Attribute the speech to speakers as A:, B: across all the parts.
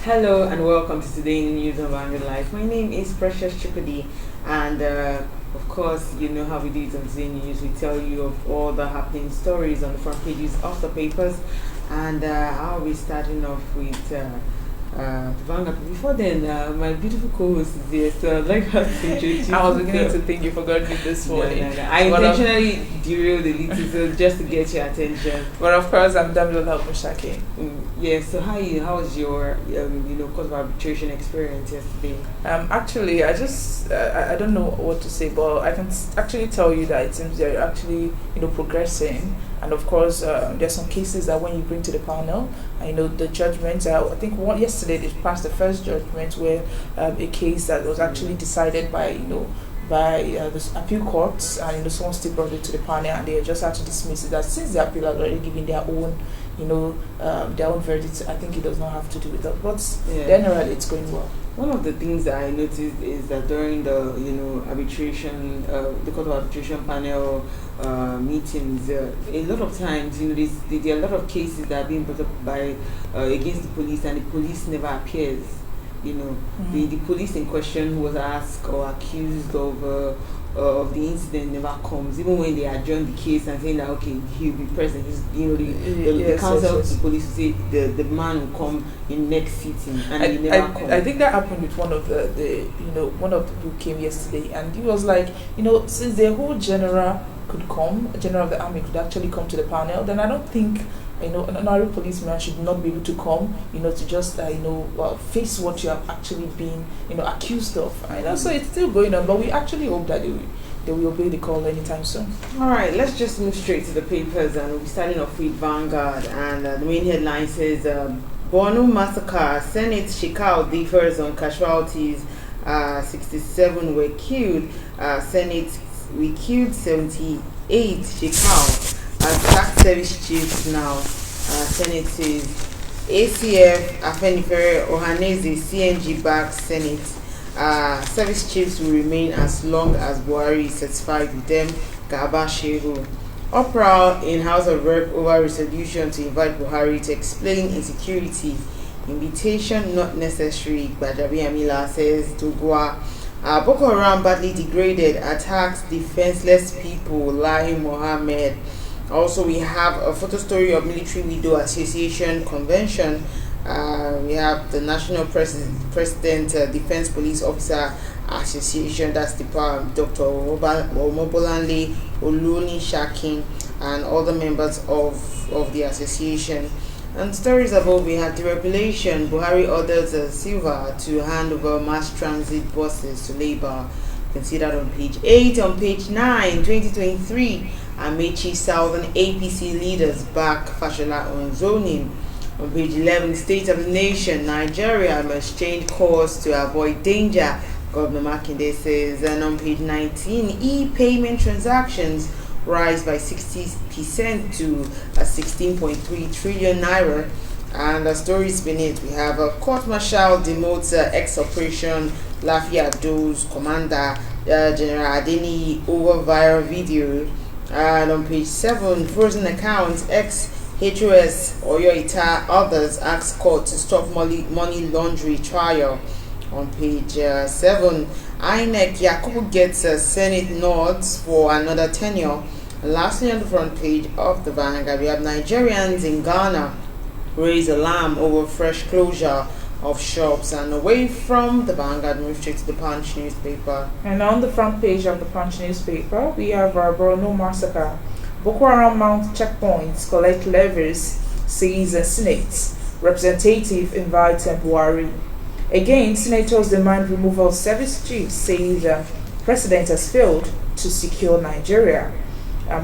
A: Hello and welcome to today in News on Vanguard Life. My name is Precious Chukudi, and of course, you know how we do it on today news. We tell you of all the happening stories on the front pages of the papers, and I'll be starting off with Vanguard. Before then, my beautiful co-host is here, so I'd like her to introduce.
B: I was beginning to think you forgot me this morning.
A: No. I intentionally derailed a little so just to get your attention.
B: But of course, I'm Damilola Mushake.
A: Yeah. So how was your course of arbitration experience yesterday?
B: Actually, I don't know what to say, but I can actually tell you that it seems they're actually progressing. And of course, there's some cases that when you bring to the panel, the judgments. I think yesterday they passed the first judgment where a case that was actually decided by the appeal courts, and someone still brought it to the panel, and they just had to dismiss it. That since the appeal has already given their own verdict, I think it does not have to do with that. But generally, it's going well.
A: One of the things that I noticed is that during the arbitration, the court of arbitration panel meetings, a lot of times there are a lot of cases that are being brought up by against the police, and the police never appears. The police in question who was asked or accused of the incident never comes, even when they adjourn the case and saying that okay, he'll be present. The counsel to the police will say the man will come in next sitting, and he never comes.
B: I think that happened with one of one of the who came yesterday, and he was like, since the whole general could come, general of the army could actually come to the panel, then I don't think an ordinary policeman should not be able to come, to just face what you have actually been accused of. So it's still going on, but we actually hope that they will obey the call anytime soon.
A: All right, let's just move straight to the papers, and we'll be starting off with Vanguard, and the main headline says BORNO Massacre, Senate Shekau differs on casualties, 67 were killed, Senate we killed 78 Shekau. Tax service chiefs now. Senate says ACF Afenifere Ohaneze CNG back Senate. Service chiefs will remain as long as Buhari is satisfied with them. Gaba Shehu. Uproar in House of Rep over resolution to invite Buhari to explain insecurity. Invitation not necessary. Bajabi Amila says Togwa. Boko Haram badly degraded, attacks defenseless people. Lahi Mohammed. Also, we have a photo story of Military Widow Association Convention. We have the National President Defense Police Officer Association, that's the Dr. Omobolanle Oluni Shakin, and other members of the association. And stories above, we have deregulation. Buhari orders Silva to hand over mass transit buses to Labour. You can see that on page 8. On page 9, 2023, Amaechi Southern APC leaders back Fashola on zoning. On page 11, State of the Nation, Nigeria must change course to avoid danger, Governor Makinde says. And on page 19, e-payment transactions rise by 60% to 16.3 trillion naira. And the stories beneath, we have a court-martial demotes ex-operation Lafia Doe's commander, General Adeni, over viral video. And on page 7, frozen accounts, ex-HOS Oyo Ita, others ask court to stop money laundering trial. On page 7, INEC Yakubu gets Senate nods for another tenure. And lastly, on the front page of the Vanguard, we have Nigerians in Ghana raise alarm over fresh closure of shops. And away from the Vanguard, move straight to the Punch newspaper.
B: And on the front page of the Punch newspaper, we have our BORNO Massacre. Boko Haram mount checkpoints, collect levies, says the Senate. Representative invites Buhari. Again, senators demand removal of service chiefs, says the president has failed to secure Nigeria.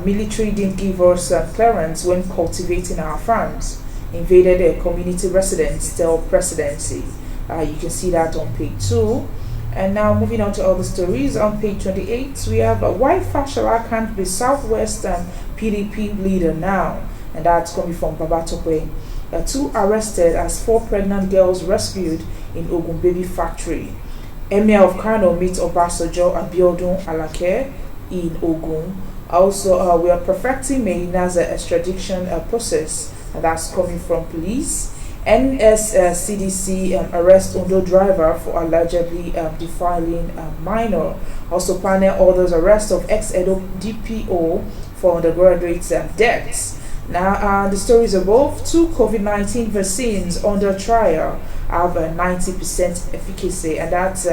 B: Military didn't give us clearance when cultivating our farms. Invaded a community residents, tell Presidency. You can see that on page 2. And now moving on to other stories. On page 28, we have why Fashola can't be Southwest PDP leader now. And that's coming from Babatope. 2 arrested as 4 pregnant girls rescued in Ogun baby factory. Emir of Kano meets Obasanjo Abiodun Alake in Ogun. Also, we are perfecting Mayina's extradition process, and that's coming from police. NSCDC arrest Ondo driver for allegedly defiling minor. Also, panel orders arrest of ex-Edo DPO for undergraduate deaths. Now, the stories above: two COVID-19 vaccines under trial have a 90% efficacy, and that's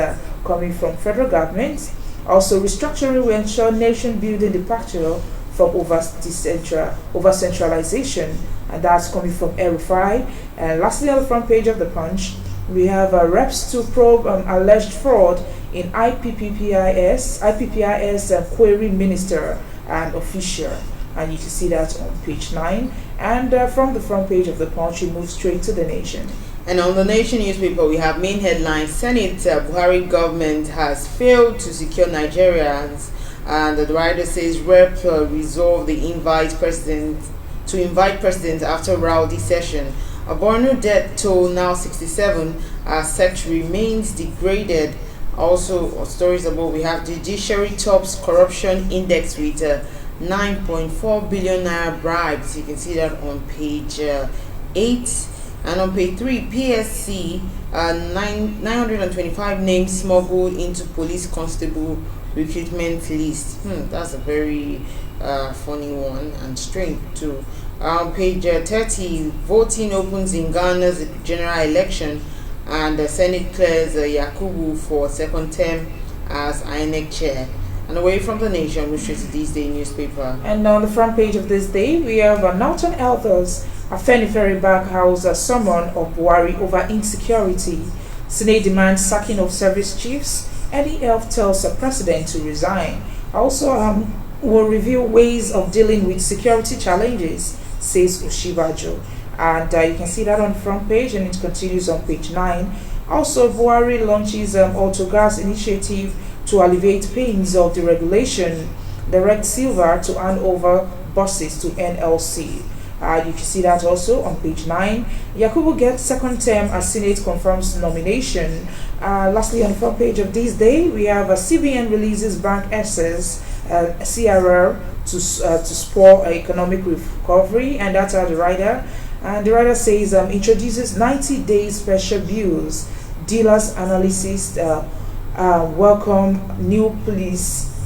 B: coming from federal government. Also, restructuring will ensure nation-building departure from over-centralization, and that's coming from RFI. And lastly, on the front page of the Punch, we have reps to probe alleged fraud in IPPIS query minister and official. And you can see that on page 9. And from the front page of the Punch, we move straight to the Nation.
A: And on the Nation newspaper, we have main headlines: Senate Buhari government has failed to secure Nigerians, and the writer says Rep resolved the invite president after rowdy session. A BORNO death toll now 67 as sex remains degraded. Also, stories about, we have judiciary tops corruption index with 9.4 billion naira bribes. You can see that on page 8. And on page 3, PSC 925 names smuggled into police constable recruitment list. That's a very funny one and strange too. On page 30, voting opens in Ghana's general election, and the Senate clears Yakubu for second term as INEC chair. And away from the Nation, we straight to this day newspaper.
B: And on the front page of this day, we have Norton Elders, Afenifere backhouse a summon of Buhari over insecurity. Senate demands sacking of service chiefs. Eddie Elf tells the president to resign. Also, will review ways of dealing with security challenges, says Oshibajo. And you can see that on the front page, and it continues on page 9. Also, Buhari launches Autogas initiative to alleviate pains of deregulation. Direct Silver to hand over buses to NLC. You can see that also on page 9. Yakubu gets second term as Senate confirms nomination. Lastly, on the front page of this day, we have CBN releases bank access CRR to spur economic recovery, and that's the writer. And the writer says introduces 90 days special bills. Dealers analysis welcome new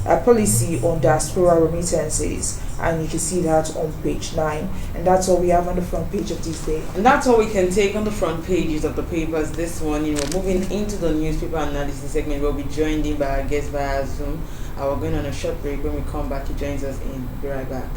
B: policy on diaspora remittances. And you can see that on page 9. And that's all we have on the front page of this day.
A: And that's all we can take on the front pages of the papers this morning. We're moving into the newspaper analysis segment. We'll be joined in by our guest via Zoom. We're going on a short break. When we come back, he joins us in. Be right back.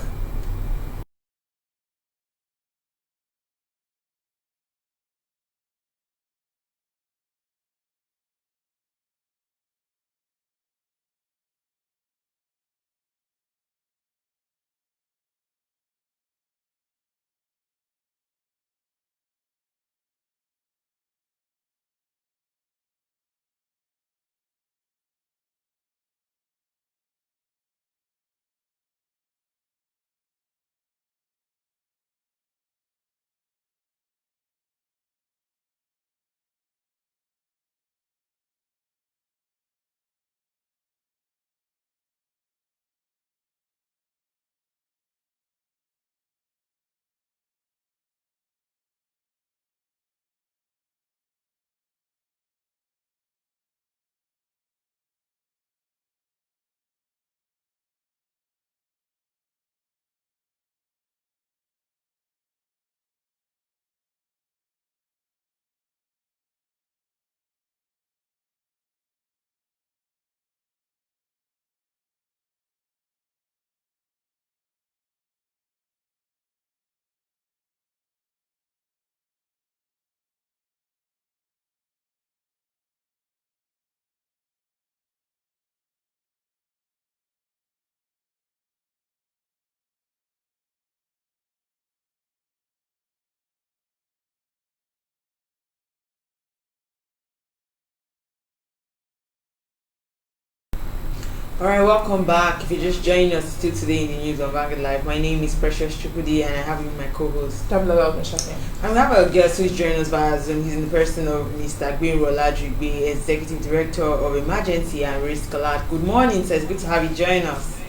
A: Alright, welcome back. If you're just joining us still today in the news of Vanguard Live, my name is Precious Chukudi and I have with my co-host.
B: And we
A: have a guest who's joining us via Zoom. He's in the person of Mr. Gbin Rolajigbe, Executive Director of Emergency and Risk Alert. Good morning, sir. It's good to have you join us.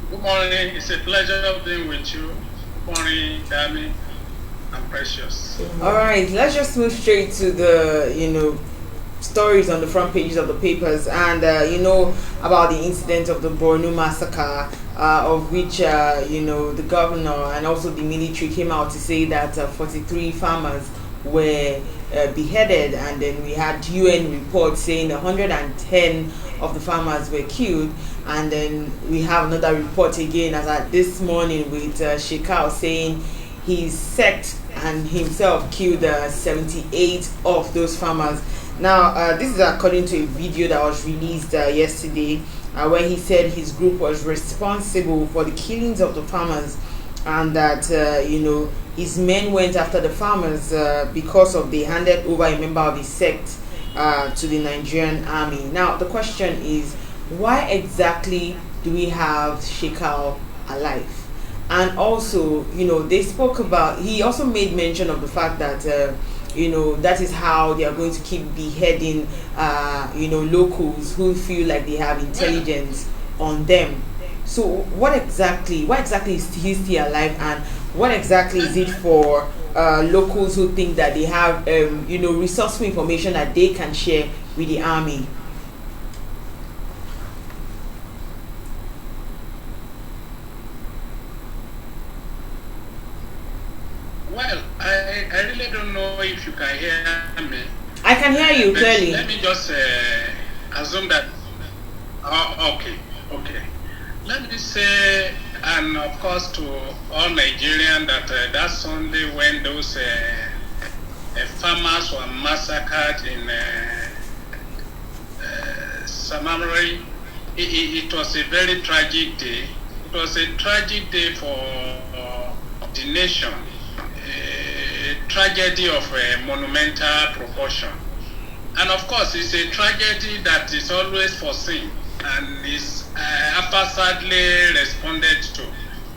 C: Good morning. It's a pleasure being with you. Morning, Dami. I'm Precious.
A: All right, let's just move straight to the stories on the front pages of the papers, and about the incident of the BORNO massacre, of which the governor and also the military came out to say that 43 farmers were beheaded, and then we had UN reports saying 110 of the farmers were killed, and then we have another report again as at this morning with Shekau saying his sect and himself killed 78 of those farmers. Now, this is according to a video that was released yesterday, where he said his group was responsible for the killings of the farmers, and that his men went after the farmers because of they handed over a member of his sect to the Nigerian army. Now, the question is, why exactly do we have Shekau alive? And also, they spoke about, he also made mention of the fact that, that is how they are going to keep beheading, locals who feel like they have intelligence on them. So why exactly is he still alive, and what exactly is it for locals who think that they have, resourceful information that they can share with the army?
C: Well, I really don't know if you can hear me.
A: I can hear you clearly.
C: Let me just assume that. Oh, okay. Let me say, and of course to all Nigerians, that Sunday when those farmers were massacred in Samamari, it was a very tragic day. It was a tragic day for the nation. Tragedy of a monumental proportion, and of course it's a tragedy that is always foreseen and is haphazardly responded to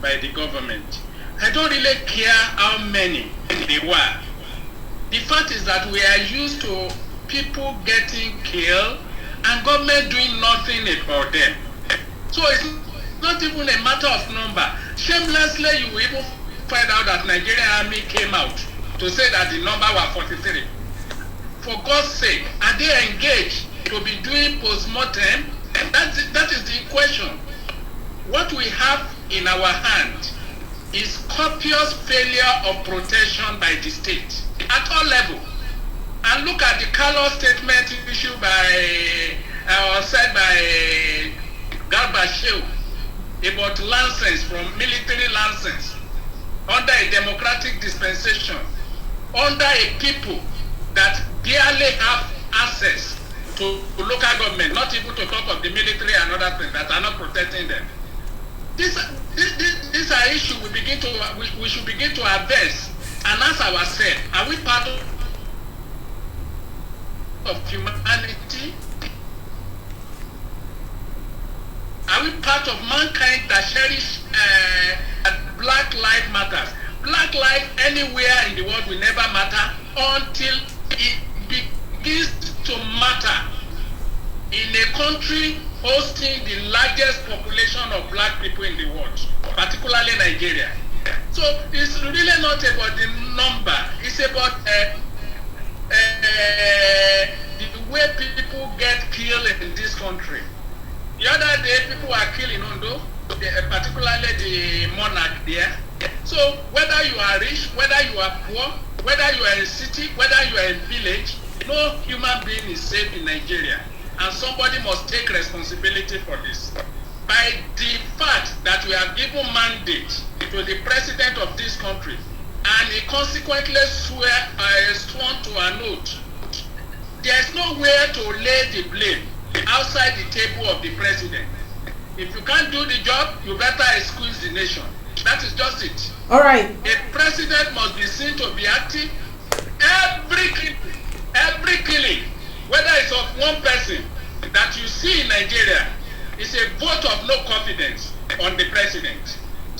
C: by the government. I don't really care how many they were. The fact is that we are used to people getting killed and government doing nothing about them. So it's not even a matter of number. Shamelessly, you will even find out that Nigerian army came out to say that the number was 43. For God's sake, are they engaged to be doing post-mortem? That is the question. What we have in our hand is copious failure of protection by the state at all levels. And look at the callous statement issued by, or said by Shekau about license from military license under a democratic dispensation, under a people that barely have access to local government, not even to talk of the military and other things that are not protecting them. These are issues we should begin to address and ask ourselves: are we part of humanity? Are we part of mankind that cherish Black Lives Matter? Black life anywhere in the world will never matter until it begins to matter in a country hosting the largest population of black people in the world, particularly Nigeria. So it's really not about the number, it's about the way people get killed in this country. The other day, people were killed in Ondo, particularly the monarch there. So whether you are rich, whether you are poor, whether you are in city, whether you are in village, no human being is safe in Nigeria. And somebody must take responsibility for this. By the fact that we have given mandate to the president of this country, and he consequently sworn to an oath, there is nowhere to lay the blame outside the table of the president. If you can't do the job, you better excuse the nation. That is just it.
A: All right.
C: A president must be seen to be active. Every killing, whether it's of one person that you see in Nigeria, is a vote of no confidence on the president.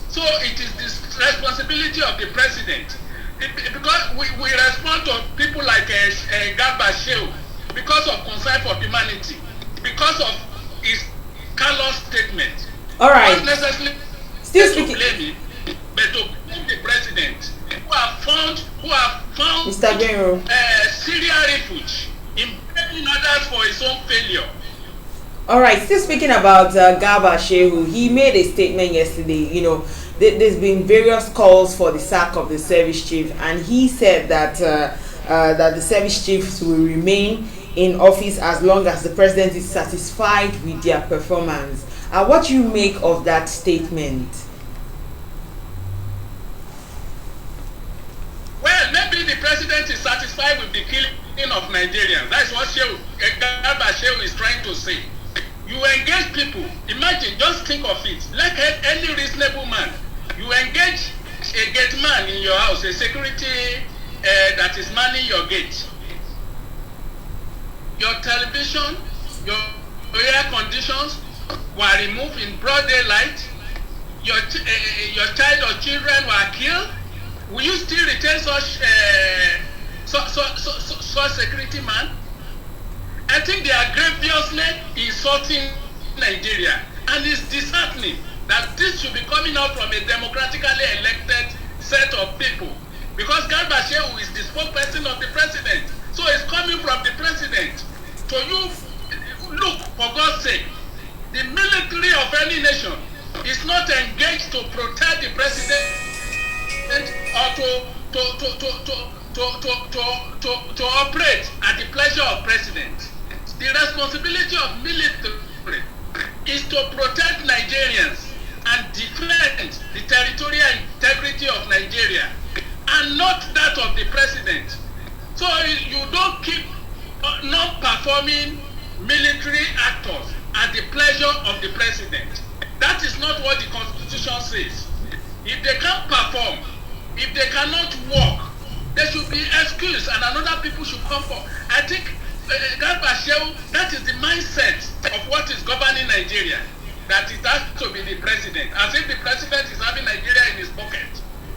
C: So it is the responsibility of the president, because we respond to people like Shekau because of concern for humanity, because of his callous statement.
A: All right.
C: Not necessarily
A: Still
C: to
A: speaking.
C: blame him, but to blame the found
A: Mr. Benro.
C: Syria refuge in blaming others for his own failure.
A: All right, still speaking about Garba Shehu, he made a statement yesterday. You know, there's been various calls for the sack of the service chief, and he said that that the service chiefs will remain in office as long as the president is satisfied with their performance. What do you make of that statement?
C: Well, maybe the president is satisfied with the killing of Nigerians. That's what Garba Shehu is trying to say. You engage people. Imagine, just think of it. Like any reasonable man, you engage a gate man in your house, a security that is manning your gate. Your television, your air conditions were removed in broad daylight. Your child or children were killed. Will you still retain such security man? I think they are grievously insulting Nigeria, and it's disheartening that this should be coming out from a democratically elected set of people. Because Garba Shehu is the spokesperson of the president, so it's coming from the president. So you look, for God's sake, the military of any nation is not engaged to protect the president or to operate at the pleasure of president. The responsibility of military is to protect Nigerians and defend the territorial integrity of Nigeria, and not that of the president. So you don't keep not performing military actors at the pleasure of the president. That is not what the Constitution says. If they can't perform, if they cannot work, they should be excused and another people should come for. I think Garba Shehu, that is the mindset of what is governing Nigeria, that it has to be the president, as if the president is having Nigeria in his pocket.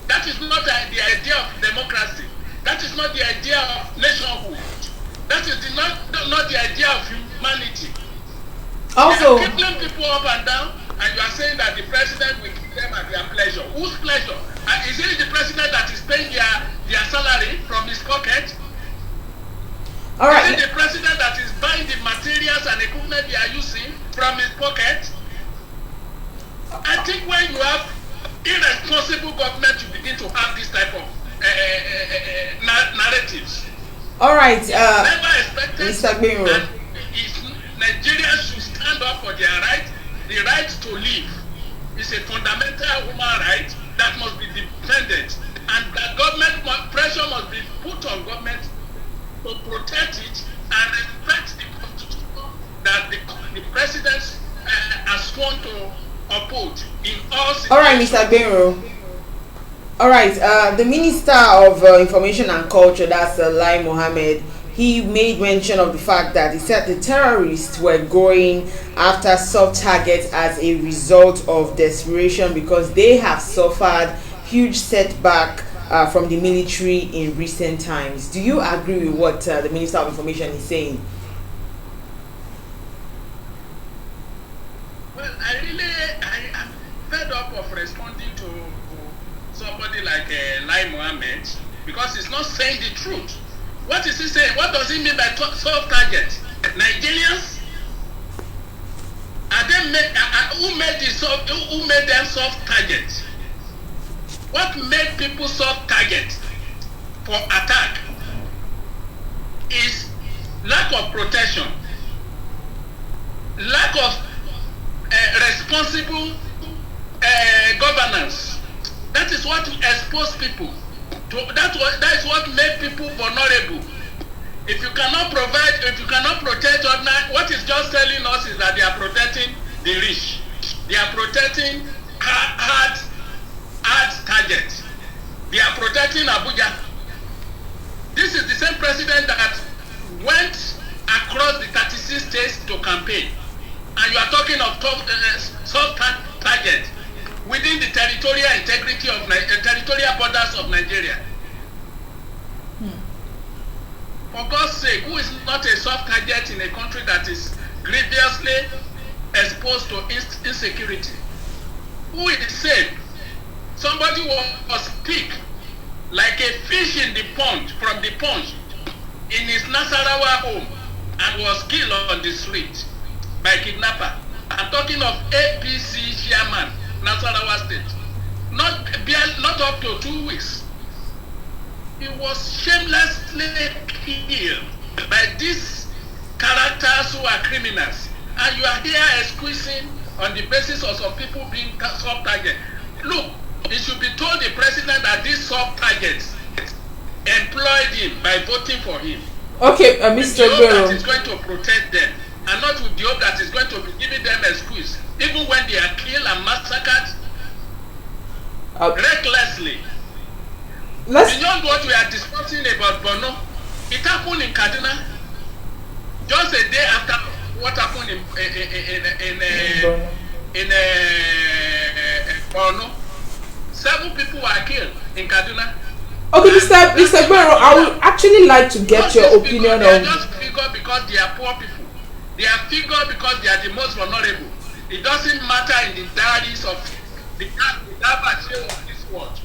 C: That is not the idea of democracy. That is not the idea of nationhood. That is not the idea of humanity.
A: Also,
C: they are killing people up and down, and you are saying that the president will kill them at their pleasure. Whose pleasure? Is it the president that is paying their salary from his pocket?
A: all right.
C: Is it the president that is buying the materials and equipment they are using from his pocket? I think when you have irresponsible government, you begin to have this type of narratives.
A: All right,
C: Never expected.
A: Mr. Benro.
C: And Nigeria should stand up for their right. The right to live is a fundamental human right that must be defended, and that government pressure must be put on government to protect it and respect the constitution that the president has sworn to uphold in all situations.
A: All right, Mr. Benro. All right, the Minister of Information and Culture, that's Lai Mohammed, he made mention of the fact that he said the terrorists were going after soft targets as a result of desperation because they have suffered huge setback from the military in recent times. Do you agree with what the Minister of Information is saying?
C: Well, I am fed up of responding to somebody like Lai Mohammed because he's not saying the truth. What is he saying? What does he mean by soft target? Nigerians? Are they who made them soft targets? What made people soft targets for attack is lack of protection, lack of responsible governance. That is what exposed people. That is what made people vulnerable. If you cannot provide, if you cannot protect, what is just telling us is that they are protecting the rich. They are protecting hard targets. They are protecting Abuja. This is the same president that went across the 36 states to campaign. And you are talking of soft targets within the territorial integrity of territorial borders of Nigeria. For God's sake, who is not a soft target in a country that is grievously exposed to insecurity? Who is safe? Somebody was picked like a fish in from the punch in his Nasarawa home and was killed on the street by kidnapper. I'm talking of APC chairman, Nasarawa State. Not up to 2 weeks. He was shamelessly killed by these characters who are criminals. And you are here excusing on the basis of some people being sub-target. Look, it should be told the president that these sub-targets employed him by voting for him.
B: Okay, Mr.
C: That is going to protect them, and not with the hope that is going to be giving them excuse, even when they are killed and massacred recklessly. Beyond what we are discussing about BORNO, it happened in Kaduna just a day after what happened in BORNO. 7 people were killed in Kaduna.
B: Okay, Mr. Guerrero, I would actually like to get your opinion on.
C: They are just figure because they are poor people. They are figure because they are the most vulnerable. It doesn't matter in the diaries of the Gabache of this world.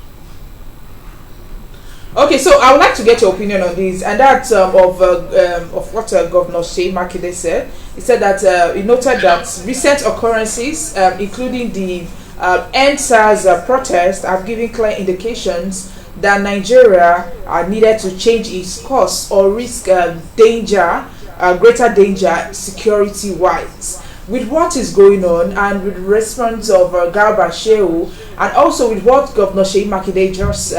B: Okay, so I would like to get your opinion on this, and that of what Governor Makinde said. He said that he noted that recent occurrences, including the NSAS protest, have given clear indications that Nigeria needed to change its course or risk danger, greater danger security-wise. With what is going on, and with the response of Garba Shehu, and also with what Governor Makinde just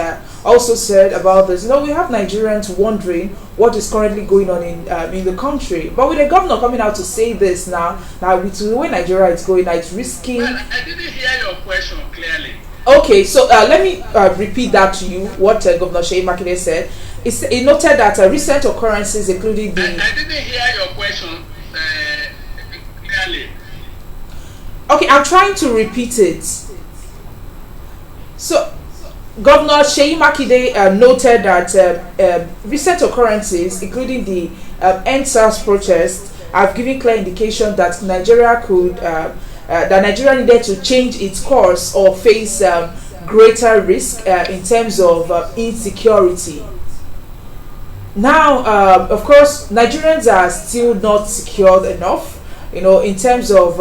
B: also said about this, we have Nigerians wondering what is currently going on in the country. But with the governor coming out to say this now with the way Nigeria is going, it's risking.
C: Well, I didn't hear your question clearly.
B: Okay, so let me repeat that to you, what Governor Makinde said. He noted that recent occurrences, including the...
C: I didn't hear your question clearly.
B: Okay, I'm trying to repeat it. So, Governor Makinde noted that recent occurrences, including the NSAS protest, have given clear indication that Nigeria needed to change its course or face greater risk in terms of insecurity. Now, of course, Nigerians are still not secured enough. In terms of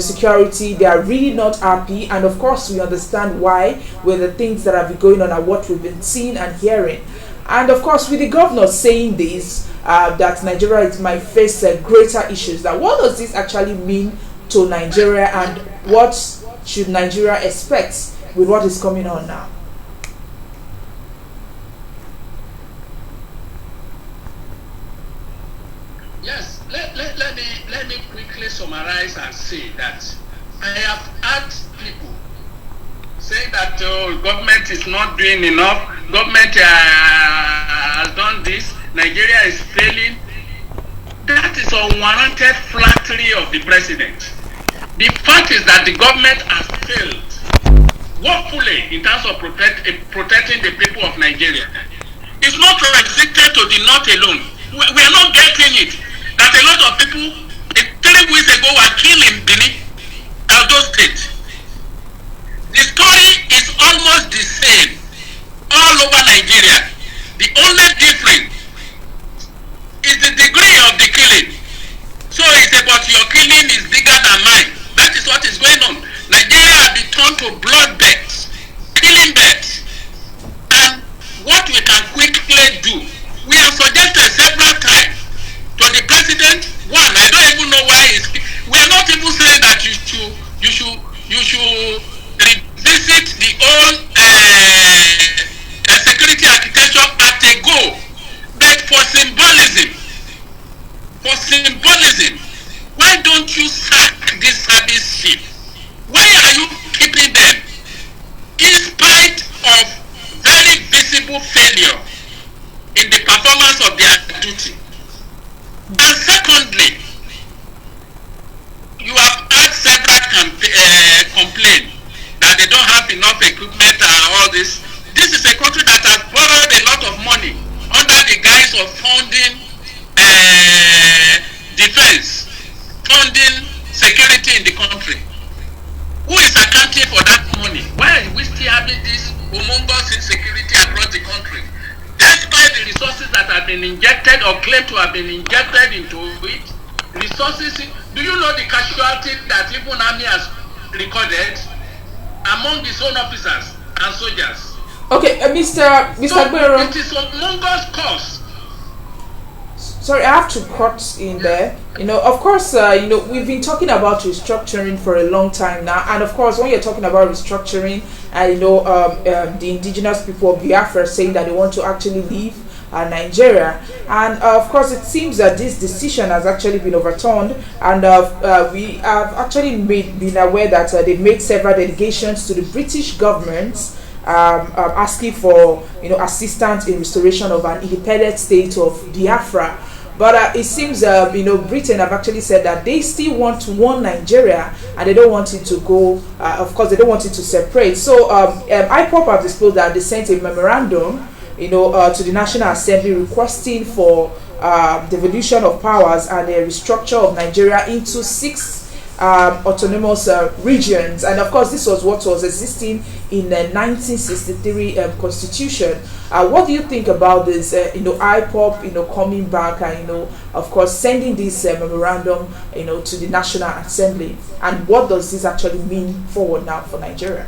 B: security, they are really not happy, and of course, we understand why with the things that have been going on and what we've been seeing and hearing. And of course, with the governor saying this, that Nigeria might face greater issues. Now, what does this actually mean to Nigeria, and what should Nigeria expect with what is coming on now?
C: Yes, let me quickly summarize and say that I have heard people say that government is not doing enough, government has done this, Nigeria is failing. That is unwarranted flattery of the president. The fact is that the government has failed woefully in terms of protecting the people of Nigeria. It's not restricted to the north alone. We are not getting it. That a lot of people 3 weeks ago were killed in Benin, Edo State. The story is almost the same all over Nigeria. The only difference is the degree of the killing. So it's about your killing is bigger than mine. That is what is going on. Nigeria has been turned to bloodbaths, killing beds. And what we can quickly do, we have suggested several times to the president. One, I don't even know why we are not even saying that you should revisit the old been injected or claimed to have been injected into it. Resources. Do you know the casualties that even army has recorded among its own officers and soldiers?
B: Okay, Mr. Agbero.
C: It is a mongoose cause.
B: Sorry, I have to cut in there. Of course, we've been talking about restructuring for a long time now, and of course, when you're talking about restructuring, the indigenous people of Biafra saying that they want to actually leave Nigeria, and of course, it seems that this decision has actually been overturned, and we have actually been aware that they made several delegations to the British government. Asking for assistance in restoration of an independent state of Biafra, but it seems Britain have actually said that they still want one Nigeria and they don't want it to go. Of course, they don't want it to separate. So IPOP have disclosed that they sent a memorandum, to the National Assembly requesting for devolution of powers and a restructure of Nigeria into 6 autonomous regions, and of course this was what was existing in the 1963 constitution. What do you think about this IPOP coming back and of course sending this memorandum to the National Assembly, and what does this actually mean forward now for Nigeria?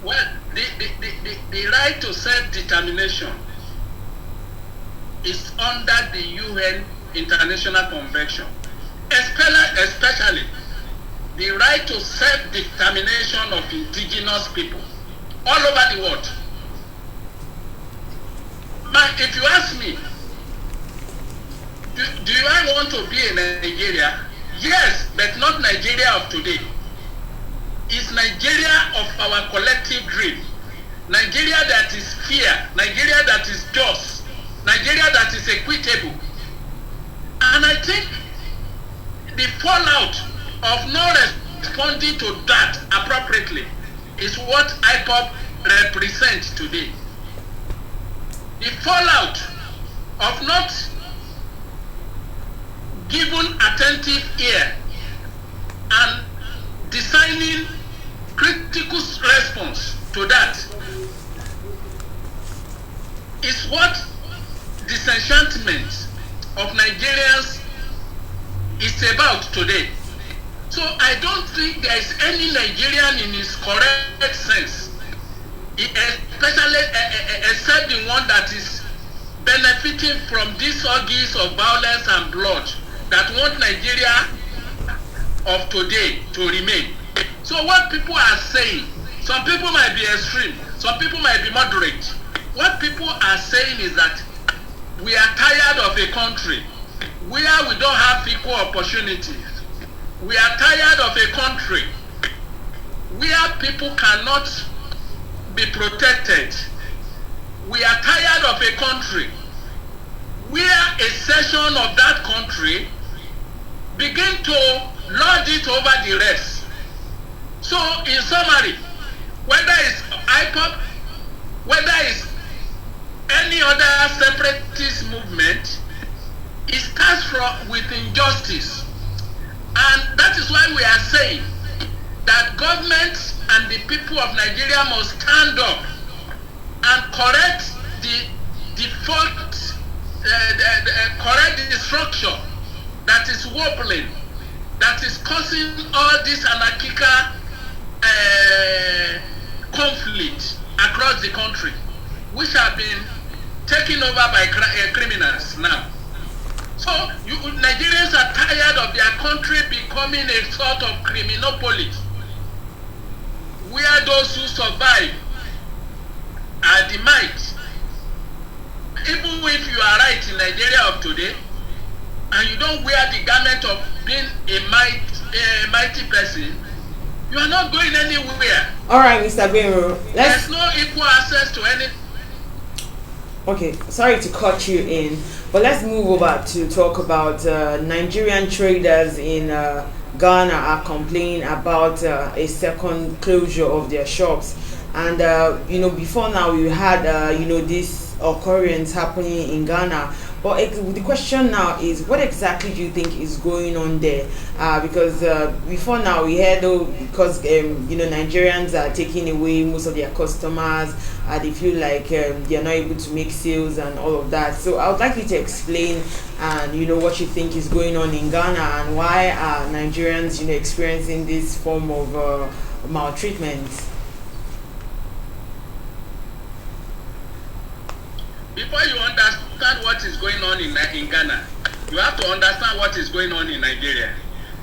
C: Well, the right to self-determination is under the UN International Convention, especially the right to self-determination of indigenous people all over the world. But if you ask me, do I want to be in Nigeria? Yes, but not Nigeria of today. It's Nigeria of our collective dream. Nigeria that is fair, Nigeria that is just, Nigeria that is equitable. And I think the fallout of not responding to that appropriately is what IPOP represents today. The fallout of not giving attentive ear and designing critical response to that is what disenchantment of Nigerians is about today. So I don't think there is any Nigerian in his correct sense, especially except the one that is benefiting from these orgies of violence and blood, that want Nigeria of today to remain. So what people are saying, some people might be extreme, some people might be moderate. What people are saying is that we are tired of a country where we don't have equal opportunities. We are tired of a country where people cannot be protected. We are tired of a country where a section of that country begin to lord it over the rest. So in summary, whether it's IPOP, whether it's any other separatist movement, it starts with injustice. And that is why we are saying that government and the people of Nigeria must stand up and correct the default, correct the structure that is wobbling, that is causing all this anarchical conflict across the country, which have been taken over by criminals now. So Nigerians are tired of their country becoming a sort of criminal-polis, where those who survive are the might. Even if you are right in Nigeria of today, and you don't wear the garment of being a mighty person, you are not going anywhere.
A: All right, Mr. Gbero.
C: There's no equal access to any.
A: Okay, sorry to cut you in, but let's move over to talk about Nigerian traders in Ghana are complaining about a second closure of their shops. And before now we had this occurrence happening in Ghana But the question now is, what exactly do you think is going on there? Because before now we heard, because Nigerians are taking away most of their customers, they feel like they are not able to make sales and all of that. So I would like you to explain and what you think is going on in Ghana, and why are Nigerians experiencing this form of maltreatment.
C: Before you understand what is going on in Ghana, you have to understand what is going on in Nigeria.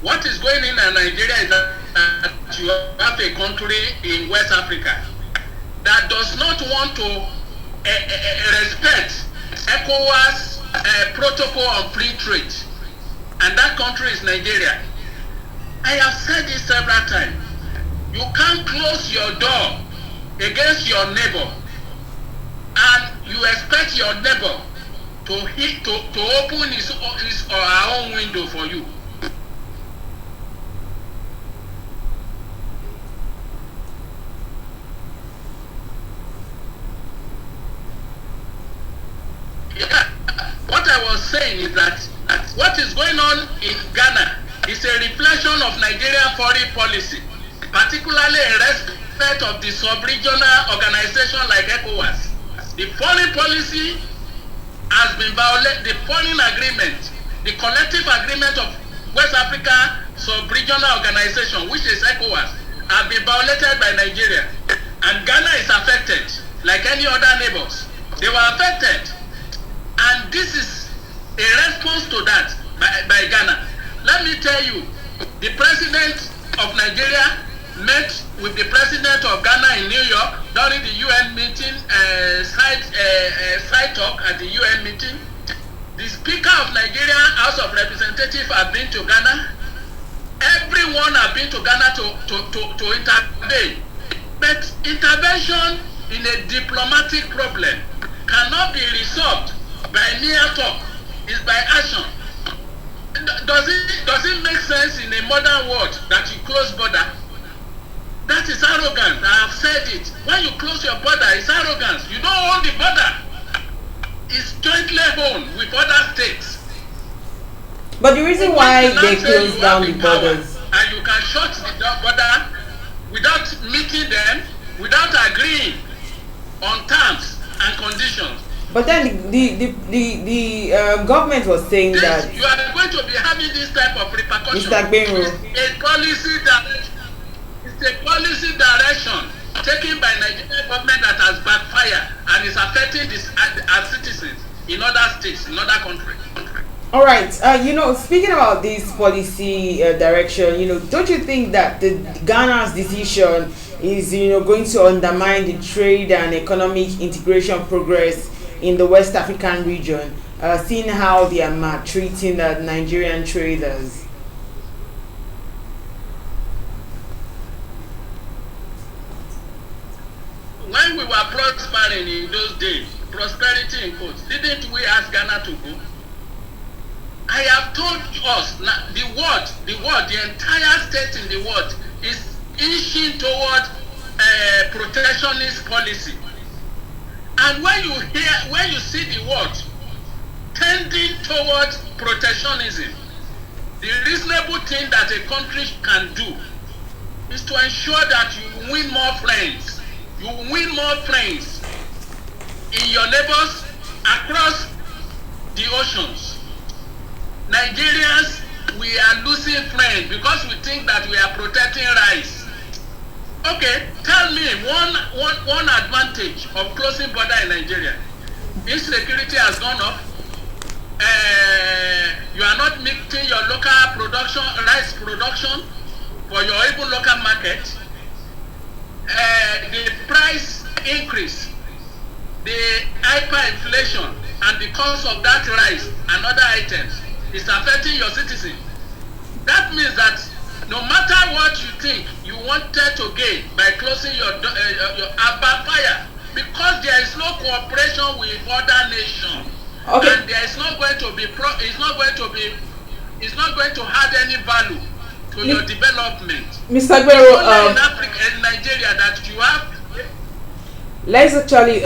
C: What is going on in Nigeria is that you have a country in West Africa that does not want to respect ECOWAS protocol on free trade, and that country is Nigeria. I have said this several times. You can't close your door against your neighbor, and you expect your neighbor to open his or her own window for you. Yeah. What I was saying is that what is going on in Ghana is a reflection of Nigerian foreign policy, particularly in respect of the sub-regional organization like ECOWAS. The foreign policy has been violated. The foreign agreement, the collective agreement of West Africa sub-regional organization, which is ECOWAS, have been violated by Nigeria. And Ghana is affected, like any other neighbors. They were affected. And this is a response to that by Ghana. Let me tell you, the president of Nigeria met with the president of Ghana in New York during the UN meeting, side talk at the UN meeting. The Speaker of Nigeria House of Representatives have been to Ghana. Everyone have been to Ghana to intervene. But intervention in a diplomatic problem cannot be resolved by mere talk. It's by action. Does it make sense in a modern world that you close border? That is arrogant. I have said it. When you close your border, it's arrogance. You don't own the border. It's jointly owned with other states.
A: But the reason why they close down the borders,
C: and you can shut the border without meeting them, without agreeing on terms and conditions.
A: But then the government was saying that
C: you are going to be having this type of repercussion.
A: Mr. Benro,
C: it's a policy direction taken by Nigerian government that has backfired and is affecting our citizens in other states, in other countries.
A: All right. Speaking about this policy direction, don't you think that the Ghana's decision is, going to undermine the trade and economic integration progress in the West African region, seeing how they are maltreating the Nigerian traders?
C: When we were prospering in those days, prosperity in quotes, didn't we ask Ghana to go? I have told us now, the entire state in the world is inching toward protectionist policy. And when you see the world tending towards protectionism, the reasonable thing that a country can do is to ensure that you win more friends. You win more friends in your neighbors across the oceans. Nigerians, we are losing friends because we think that we are protecting rice. Okay, tell me one advantage of closing border in Nigeria. Insecurity has gone up. You are not meeting your local production, rice production, for your even local market. The price increase, the hyperinflation, and the cost of that rice and other items is affecting your citizens. That means that no matter what you think you wanted to gain by closing your backfire, because there is no cooperation with other nations,
A: okay,
C: and there is not going to be it's not going to add any value to your development.
A: Mr. Guerrero,
C: in Africa and Nigeria that you have.
B: let's actually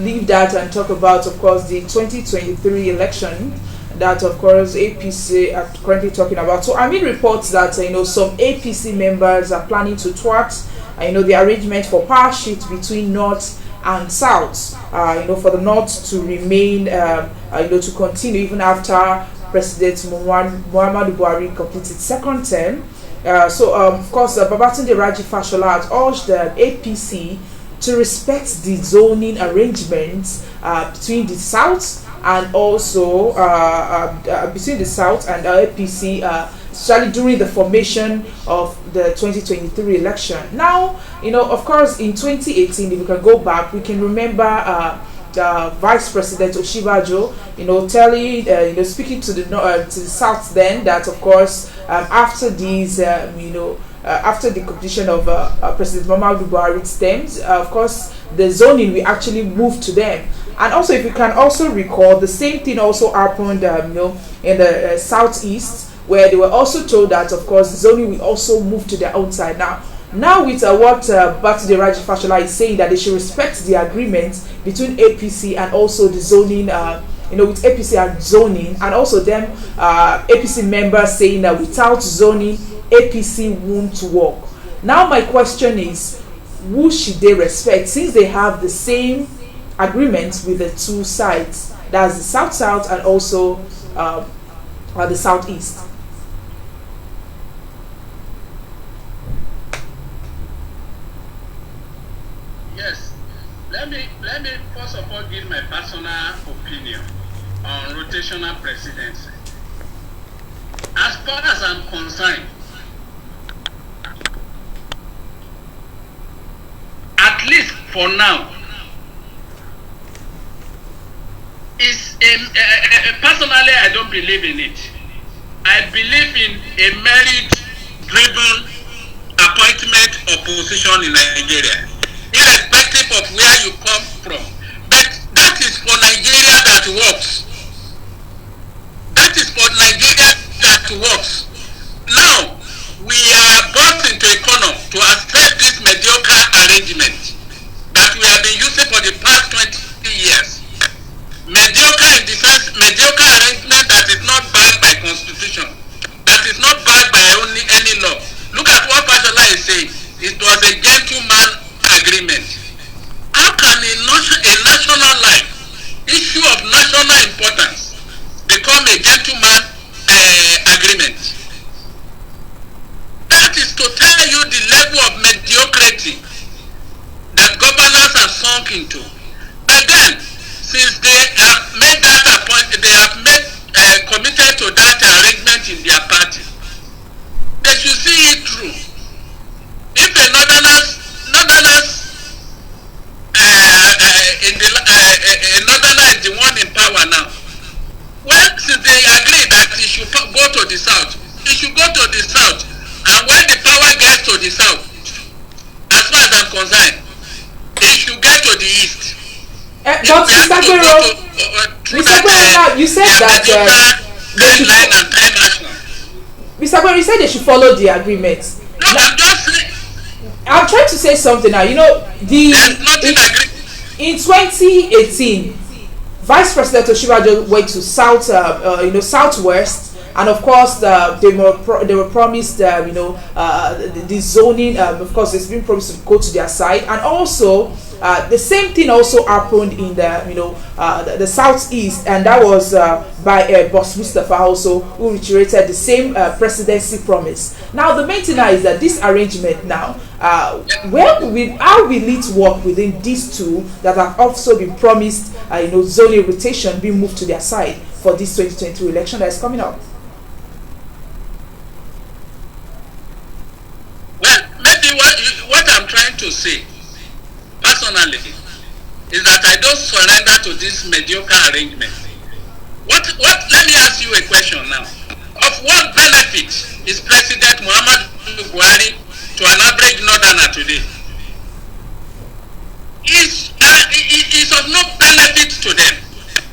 B: leave that and talk about, of course, the 2023 election that, of course, APC are currently talking about. So, I mean, reports that some APC members are planning to thwart the arrangement for power shift between North and South. For the North to remain, to continue even after President Muhammadu Buhari completed second term. Of course, Babatunde Raji Fashola has urged the APC to respect the zoning arrangements between the South and also between the South and APC, especially during the formation of the 2023 election. Now, of course, in 2018, if we can go back, we can remember Vice President Oshibajo, telling, speaking to the South then that, of course, after these, after the completion of President Muhammadu Buhari's terms, of course, the zoning will actually move to them. And also, if you can also recall, the same thing also happened, in the Southeast, where they were also told that, of course, the zoning will also move to their own side. Now with what Babatunde Raji Fashola is saying, that they should respect the agreement between APC and also the zoning, with APC and zoning, and also them APC members saying that without zoning, APC won't work. Now my question is, who should they respect, since they have the same agreement with the two sides, that's the South and also the Southeast?
C: Yes, let me first of all give my personal opinion on rotational presidency. As far as I'm concerned, at least for now, personally, I don't believe in it. I believe in a merit-driven appointment of position in Nigeria, irrespective of where you come from. But that is for Nigeria that works. That is for Nigeria that works. Now, we are brought into a corner to accept this mediocre arrangement that we have been using for the past 20 years. Mediocre in the sense, mediocre arrangement that is not backed by constitution, that is not backed by any law. Look at what Fashola is saying. It was a gentleman agreement. How can a national life, issue of national importance, become a gentleman agreement? That is to tell you the level of mediocrity that governors have sunk into. But then, since they have made that appointment, they have made committed to that arrangement in their party, they should see it through. If a northerners is the one in power now, well, since they agree that it should go to the south, it should go to the south. And when the power gets to the south, as far as I'm concerned, it should get to the east.
B: But Mr. Guerrero, you said that Mr. Guerrero, you said they should follow the agreement.
C: No, I'm just saying.
B: I'm trying to say something now. In 2018, Vice President Oshibajo went to Southwest, and of course they were promised the zoning. Of course, it's been promised to go to their side, and also the same thing also happened in the Southeast, and that was by Boss Mustafa also, who reiterated the same presidency promise. Now the main thing now is that this arrangement now, how will it work within these two that have also been promised zoning rotation being moved to their side for this 2022 election that is coming up?
C: Well, maybe what I'm trying to say personally is that I don't surrender to this mediocre arrangement. Let me ask you a question now. Of what benefit is President Muhammadu Buhari to an average northerner today? It's of no benefit to them.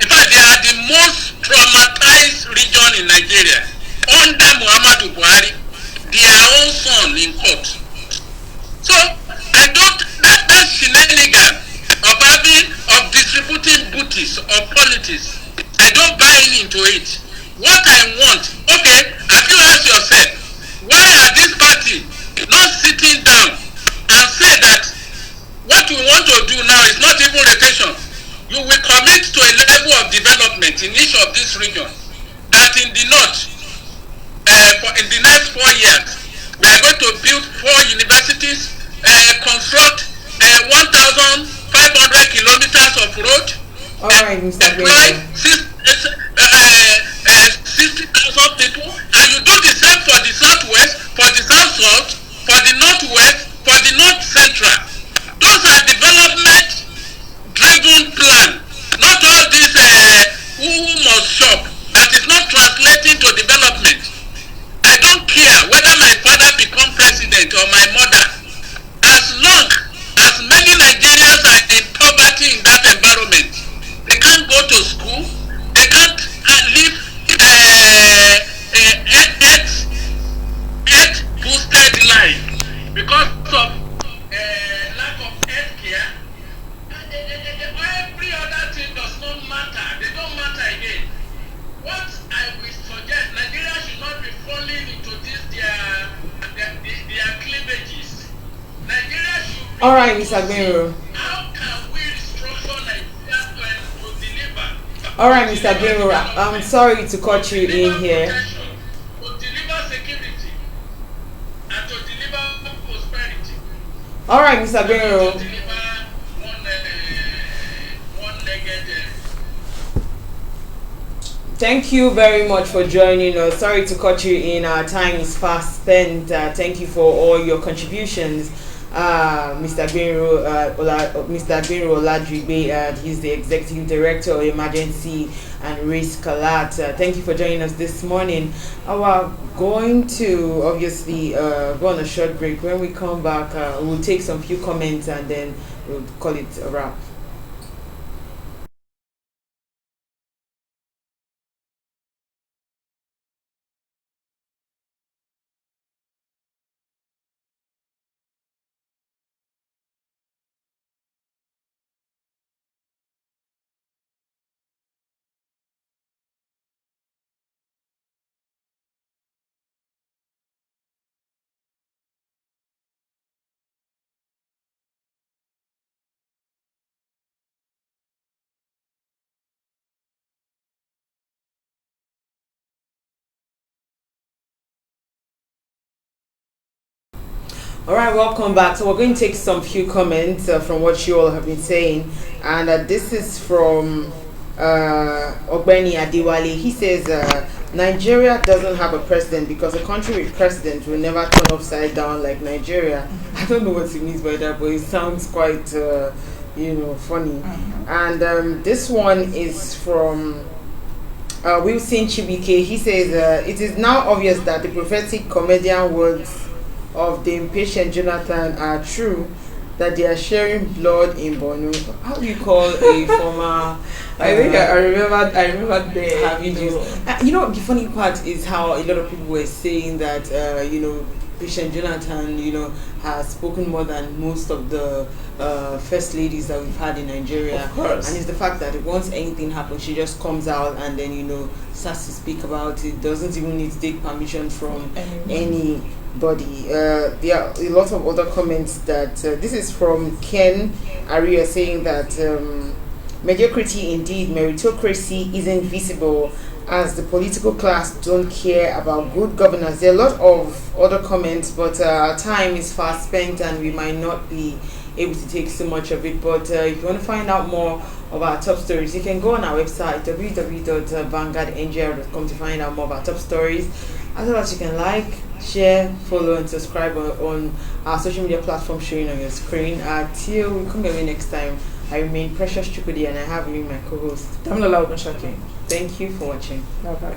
C: In fact, they are the most traumatized region in Nigeria. Under Muhammadu Buhari, their own son in court. So, that shenanigan casualties. I don't buy into it. What I want, okay, have you asked yourself, why are this party not sitting down and say that what we want to do now is not even rotation? You will commit to a level of development in each of these regions. That in the north, in the next 4 years, we are going to build 4 universities, construct 1,500 kilometers of road, employ 60,000 people, and you do the same for the southwest, for the south-south, for the northwest, for the north central. Those are development-driven plan, not all this who must shop that is not translating to development. I don't care whether my father become president or my mother, as long as many Nigerians are in poverty in that environment. They can't go to school, they can't live boosted life because of lack of health care. Every other thing does not matter. They don't matter again. What I will suggest, Nigeria should not be falling into this their cleavages. Nigeria should be.
A: All right, Mr. Benro.
C: How can we restructure Nigeria to deliver?
A: All right, Mr. Benro. I'm sorry to cut you in here.
C: To deliver security and to deliver prosperity.
A: All right, Mr. Benro.
C: To deliver one-legged.
A: Thank you very much for joining us. Sorry to cut you in. Our time is fast spent. Thank you for all your contributions. Mr. Benro Oladribe, he's the Executive Director of Emergency and Risk Alert. Thank you for joining us this morning. We're going to obviously go on a short break. When we come back, we'll take some few comments and then we'll call it a wrap. All right, welcome back. So we're going to take some few comments from what you all have been saying, and this is from Ogbeni Adiwale. He says Nigeria doesn't have a president because a country with president will never turn upside down like Nigeria. I don't know what he means by that, but it sounds quite funny. And this one is from Wilson Chibike. He says it is now obvious that the prophetic comedian words of the impatient Jonathan are true, that they are sharing blood in Borno. How do you call a former?
B: I think I remember the
A: the funny part is how a lot of people were saying that patient Jonathan has spoken more than most of the first ladies that we've had in Nigeria.
B: Of course.
A: And it's the fact that once anything happens, she just comes out and then starts to speak about it. Doesn't even need to take permission from anybody. There are a lot of other comments that this is from Ken Aria saying that mediocrity indeed, meritocracy isn't visible as the political class don't care about good governance. There are a lot of other comments, but our time is fast spent and we might not be able to take so much of it. But if you want to find out more of our top stories, you can go on our website www.vanguardngr.com to find out more about top stories. As well as you can like, share, follow and subscribe on our social media platform showing on your screen. Till we come your way next time, I remain Precious Chukudi and I have with me my co-host
B: Damlola Ogunshaki.
A: Thank you for watching.
B: Bye bye.